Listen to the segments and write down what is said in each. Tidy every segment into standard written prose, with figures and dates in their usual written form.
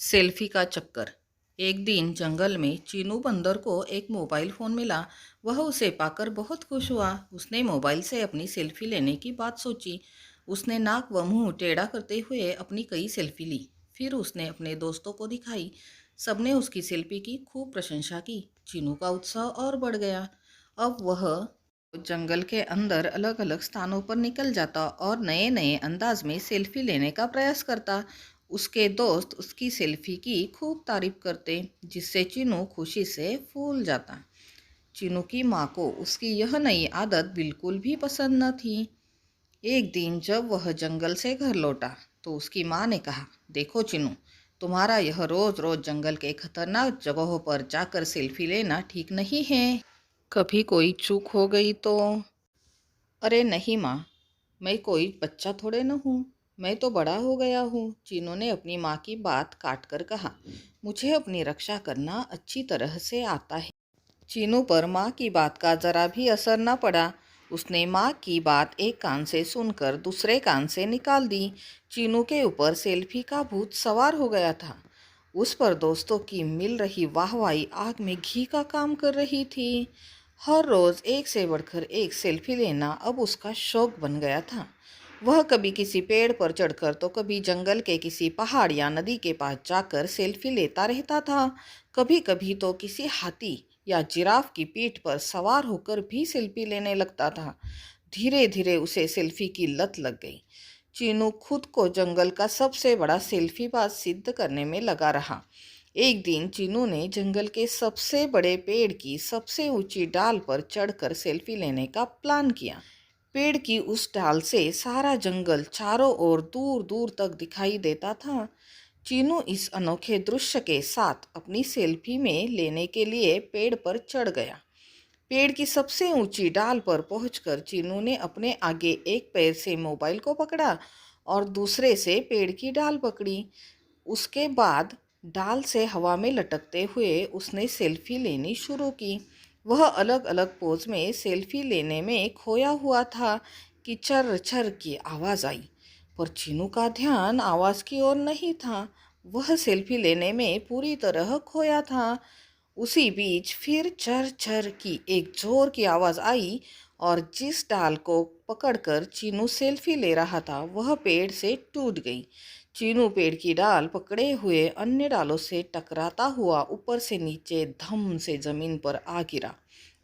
Selfie का चक्कर। एक दिन जंगल में चीनू बंदर को एक मोबाइल फ़ोन मिला। वह उसे पाकर बहुत खुश हुआ। उसने मोबाइल से अपनी सेल्फी लेने की बात सोची। उसने नाक व मुंह टेढ़ा करते हुए अपनी कई सेल्फी ली। फिर उसने अपने दोस्तों को दिखाई। सबने उसकी सेल्फी की खूब प्रशंसा की। चीनू का उत्साह और बढ़ गया। अब वह जंगल के अंदर अलग अलग स्थानों पर निकल जाता और नए नए अंदाज में सेल्फी लेने का प्रयास करता। उसके दोस्त उसकी सेल्फी की खूब तारीफ करते, जिससे चीनू खुशी से फूल जाता। चीनू की माँ को उसकी यह नई आदत बिल्कुल भी पसंद न थी। एक दिन जब वह जंगल से घर लौटा तो उसकी माँ ने कहा, देखो चीनू, तुम्हारा यह रोज रोज जंगल के खतरनाक जगहों पर जाकर सेल्फी लेना ठीक नहीं है। कभी कोई चूक हो गई तो? अरे नहीं माँ, मैं कोई बच्चा थोड़े न हूँ। मैं तो बड़ा हो गया हूँ। चीनू ने अपनी माँ की बात काट कर कहा, मुझे अपनी रक्षा करना अच्छी तरह से आता है। चीनू पर माँ की बात का जरा भी असर न पड़ा। उसने माँ की बात एक कान से सुनकर दूसरे कान से निकाल दी। चीनू के ऊपर सेल्फी का भूत सवार हो गया था। उस पर दोस्तों की मिल रही वाहवाही आग में घी का काम कर रही थी। हर रोज एक से बढ़कर एक सेल्फी लेना अब उसका शौक बन गया था। वह कभी किसी पेड़ पर चढ़कर तो कभी जंगल के किसी पहाड़ या नदी के पास जाकर सेल्फी लेता रहता था। कभी कभी तो किसी हाथी या जिराफ की पीठ पर सवार होकर भी सेल्फी लेने लगता था। धीरे धीरे उसे सेल्फी की लत लग गई। चीनू खुद को जंगल का सबसे बड़ा सेल्फीबाज सिद्ध करने में लगा रहा। एक दिन चीनू ने जंगल के सबसे बड़े पेड़ की सबसे ऊंची डाल पर चढ़कर सेल्फी लेने का प्लान किया। पेड़ की उस डाल से सारा जंगल चारों ओर दूर दूर तक दिखाई देता था। चीनू इस अनोखे दृश्य के साथ अपनी सेल्फी में लेने के लिए पेड़ पर चढ़ गया। पेड़ की सबसे ऊंची डाल पर पहुंचकर चीनू ने अपने आगे एक पैर से मोबाइल को पकड़ा और दूसरे से पेड़ की डाल पकड़ी। उसके बाद डाल से हवा में लटकते हुए उसने सेल्फी लेनी शुरू की। वह अलग अलग पोज में सेल्फी लेने में खोया हुआ था कि चर चर की आवाज़ आई। पर चीनू का ध्यान आवाज़ की ओर नहीं था। वह सेल्फी लेने में पूरी तरह खोया था। उसी बीच फिर चर चर की एक जोर की आवाज़ आई और जिस डाल को पकड़कर चीनू सेल्फी ले रहा था वह पेड़ से टूट गई। चीनू पेड़ की डाल पकड़े हुए अन्य डालों से टकराता हुआ ऊपर से नीचे धम से जमीन पर आ गिरा।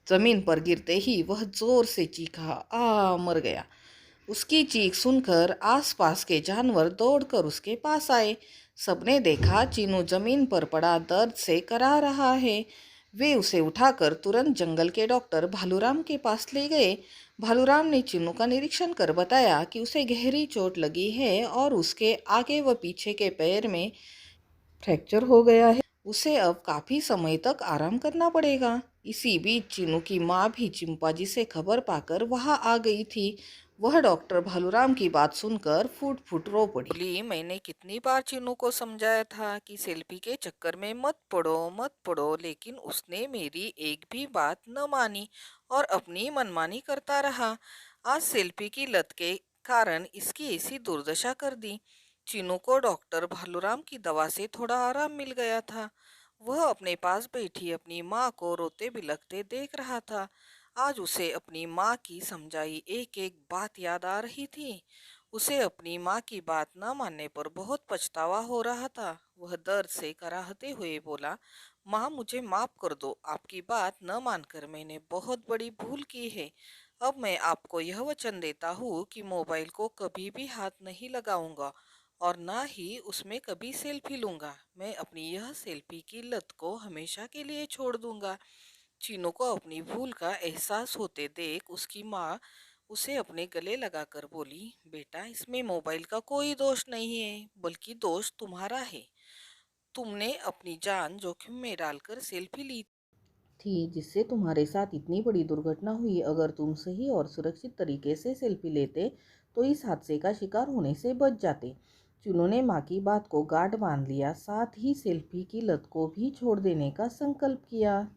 जमीन पर गिरते ही वह जोर से चीखा, आ मर गया। उसकी चीख सुनकर आसपास के जानवर दौड़कर उसके पास आए। सबने देखा चीनू जमीन पर पड़ा दर्द से करा रहा है। वे उसे उठाकर तुरंत जंगल के डॉक्टर भालूराम के पास ले गए। भालूराम ने चीनू का निरीक्षण कर बताया कि उसे गहरी चोट लगी है और उसके आगे व पीछे के पैर में फ्रैक्चर हो गया है। उसे अब काफी समय तक आराम करना पड़ेगा। इसी बीच चीनू की माँ भी चिंपाजी से खबर पाकर वहां आ गई थी। वह डॉक्टर भालूराम की बात सुनकर फूट फूट रो पड़ी। बोली, मैंने कितनी बार चीनू को समझाया था कि सेल्फी के चक्कर में मत पड़ो मत पड़ो, लेकिन उसने मेरी एक भी बात न मानी और अपनी मनमानी करता रहा। आज सेल्फी की लत के कारण इसकी ऐसी दुर्दशा कर दी। चीनू को डॉक्टर भालूराम की दवा से थोड़ा आराम मिल गया था। वह अपने पास बैठी अपनी माँ को रोते बिलखते देख रहा था। आज उसे अपनी माँ की समझाई एक एक बात याद आ रही थी। उसे अपनी माँ की बात न मानने पर बहुत पछतावा हो रहा था। वह दर्द से कराहते हुए बोला, माँ मुझे माफ कर दो, आपकी बात न मानकर मैंने बहुत बड़ी भूल की है। अब मैं आपको यह वचन देता हूँ कि मोबाइल को कभी भी हाथ नहीं लगाऊंगा और ना ही उसमें कभी सेल्फी लूंगा। मैं अपनी यह सेल्फी की लत को हमेशा के लिए छोड़ दूंगा। चीनू को अपनी भूल का एहसास होते देख उसकी माँ उसे अपने गले लगाकर बोली, बेटा इसमें मोबाइल का कोई दोष नहीं है, बल्कि दोष तुम्हारा है। तुमने अपनी जान जोखिम में डालकर सेल्फी ली थी, जिससे तुम्हारे साथ इतनी बड़ी दुर्घटना हुई। अगर तुम सही और सुरक्षित तरीके से सेल्फी लेते तो इस हादसे का शिकार होने से बच जाते। चुनू ने माँ की बात को गांठ बांध लिया, साथ ही सेल्फी की लत को भी छोड़ देने का संकल्प किया।